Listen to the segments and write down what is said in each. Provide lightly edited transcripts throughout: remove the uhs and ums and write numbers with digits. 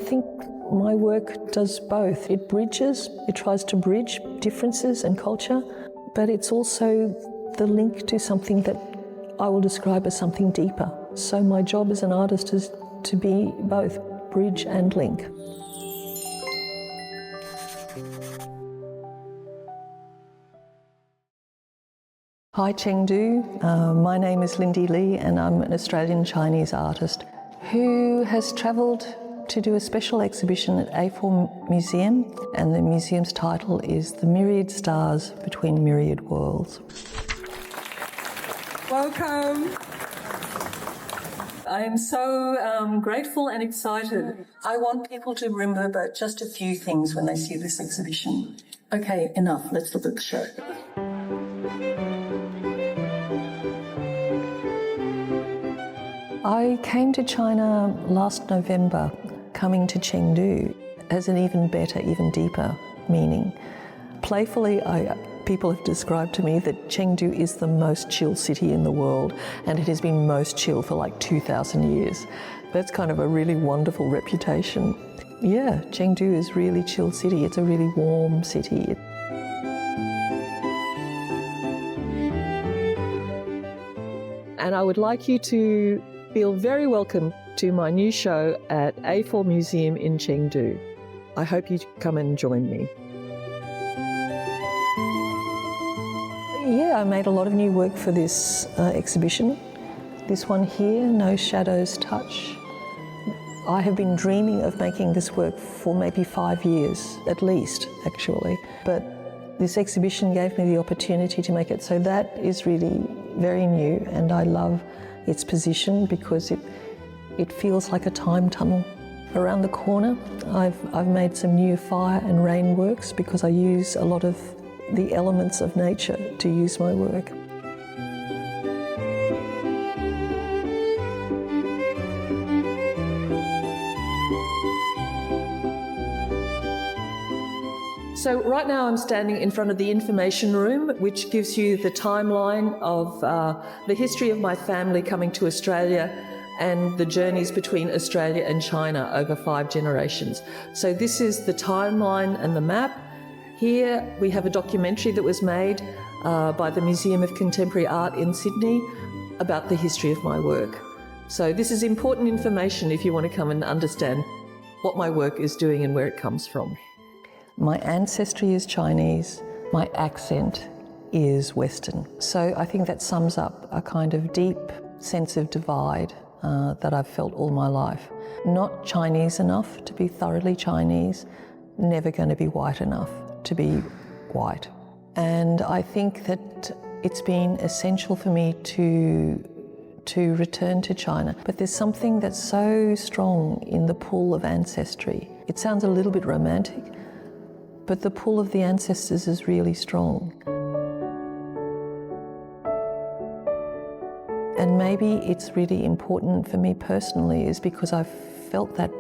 think my work does both. It tries to bridge differences and culture, but it's also the link to something that I will describe as something deeper. So my job as an artist is to be both bridge and link. Hi Chengdu, my name is Lindy Lee and I'm an Australian Chinese artist who has travelled to do a special exhibition at A4 Museum, and the museum's title is The Myriad Stars Between Myriad Worlds. Welcome. I am so grateful and excited. I want people to remember just a few things when they see this exhibition. Okay, enough, let's look at the show. I came to China last November. Coming to Chengdu has an even better, even deeper meaning. Playfully, people have described to me that Chengdu is the most chill city in the world, and it has been most chill for like 2,000 years. That's kind of a really wonderful reputation. Yeah, Chengdu is really chill city. It's a really warm city. And I would like you to feel very welcome to my new show at A4 Museum in Chengdu. I hope you come and join me. Yeah, I made a lot of new work for this exhibition. This one here, No Shadows Touch. I have been dreaming of making this work for maybe 5 years, at least, actually. But this exhibition gave me the opportunity to make it, so that is really very new, and I love its position because it feels like a time tunnel. Around the corner, I've made some new fire and rain works because I use a lot of the elements of nature to use my work. So right now I'm standing in front of the information room, which gives you the timeline of the history of my family coming to Australia and the journeys between Australia and China over 5 generations. So this is the timeline and the map. Here we have a documentary that was made by the Museum of Contemporary Art in Sydney about the history of my work. So this is important information if you want to come and understand what my work is doing and where it comes from. My ancestry is Chinese, my accent is Western. So I think that sums up a kind of deep sense of divide that I've felt all my life. Not Chinese enough to be thoroughly Chinese, never going to be white enough to be white. And I think that it's been essential for me to return to China. But there's something that's so strong in the pull of ancestry. It sounds a little bit romantic, but the pull of the ancestors is really strong. And maybe it's really important for me personally is because I've felt that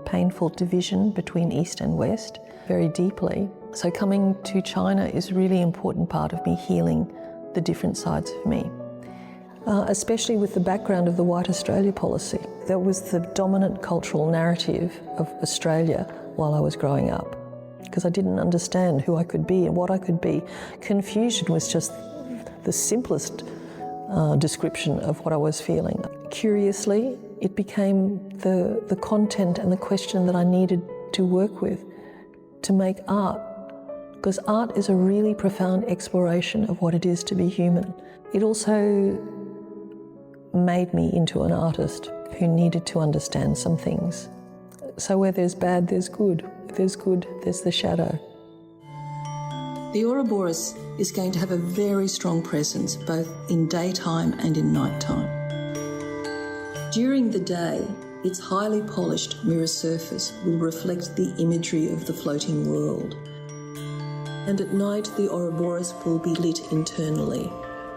painful division between East and West very deeply. So coming to China is a really important part of me healing the different sides of me. Especially with the background of the White Australia policy. That was the dominant cultural narrative of Australia while I was growing up, because I didn't understand who I could be and what I could be. Confusion was just the simplest description of what I was feeling. Curiously, it became the content and the question that I needed to work with to make art, because art is a really profound exploration of what it is to be human. It also made me into an artist who needed to understand some things. So where there's bad, there's good. If there's good, there's the shadow. The Ouroboros is going to have a very strong presence both in daytime and in nighttime. During the day, its highly polished mirror surface will reflect the imagery of the floating world. And at night, the Ouroboros will be lit internally,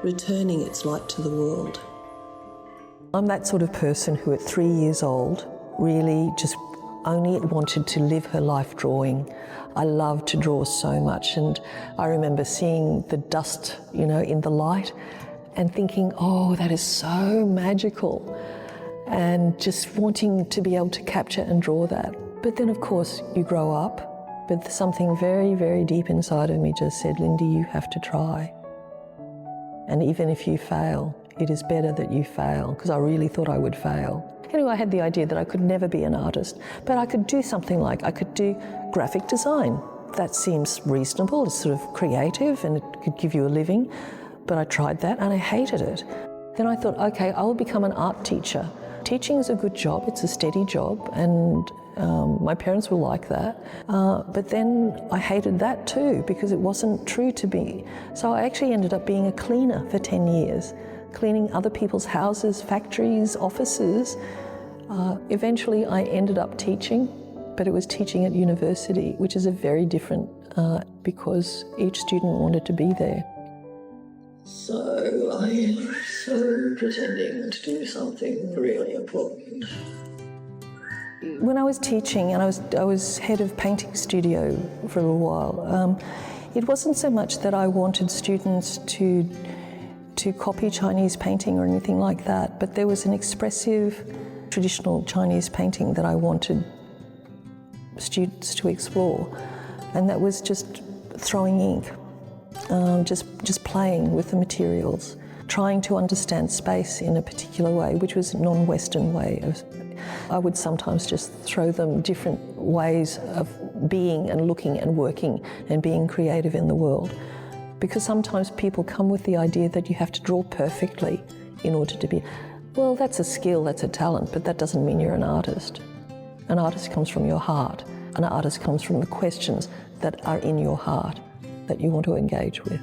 returning its light to the world. I'm that sort of person who at 3 years old really just only wanted to live her life drawing. I loved to draw so much, and I remember seeing the dust, in the light and thinking, oh, that is so magical, and just wanting to be able to capture and draw that. But then, of course, you grow up, but something very, very deep inside of me just said, Lindy, you have to try. And even if you fail, it is better that you fail, because I really thought I would fail. Anyway, I had the idea that I could never be an artist, but I could do something like, I could do graphic design. That seems reasonable, it's sort of creative and it could give you a living. But I tried that and I hated it. Then I thought, okay, I will become an art teacher. Teaching is a good job, it's a steady job, and my parents will like that. But then I hated that too, because it wasn't true to me. So I actually ended up being a cleaner for 10 years, cleaning other people's houses, factories, offices. Eventually I ended up teaching, but it was teaching at university, which is a very different, because each student wanted to be there. So I am pretending to do something really important. When I was teaching, and I was head of painting studio for a little while, it wasn't so much that I wanted students to copy Chinese painting or anything like that, but there was an expressive traditional Chinese painting that I wanted students to explore, and that was just throwing ink. Just playing with the materials, trying to understand space in a particular way, which was a non-Western way. I would sometimes just throw them different ways of being and looking and working and being creative in the world. Because sometimes people come with the idea that you have to draw perfectly in order to be, well, that's a skill, that's a talent, but that doesn't mean you're an artist. An artist comes from your heart. An artist comes from the questions that are in your heart that you want to engage with.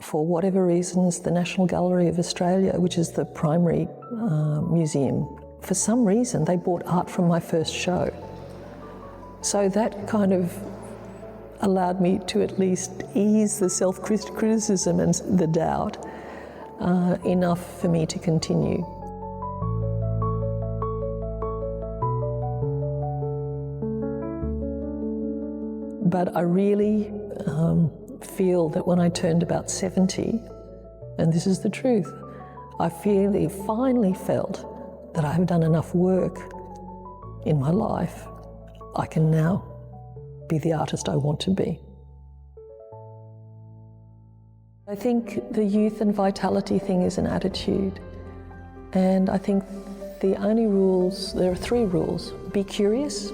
For whatever reasons, the National Gallery of Australia, which is the primary museum, for some reason they bought art from my first show. So that kind of allowed me to at least ease the self-criticism and the doubt enough for me to continue. But I really feel that when I turned about 70, and this is the truth, I finally felt that I've done enough work in my life. I can now be the artist I want to be. I think the youth and vitality thing is an attitude. And I think the only rules, there are 3 rules. Be curious,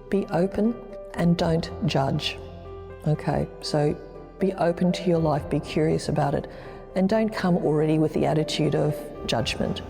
be open, and don't judge. Okay, so be open to your life, be curious about it, and don't come already with the attitude of judgment.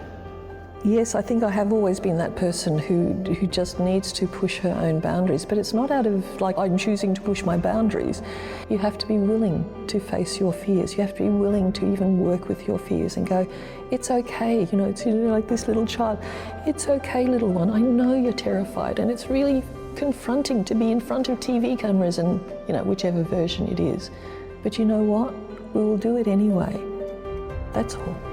Yes, I think I have always been that person who just needs to push her own boundaries, but it's not out of like I'm choosing to push my boundaries. You have to be willing to face your fears. You have to be willing to even work with your fears and go, it's okay, you know, it's like this little child. It's okay, little one, I know you're terrified, and it's really confronting to be in front of TV cameras and, you know, whichever version it is. But you know what? We will do it anyway. That's all.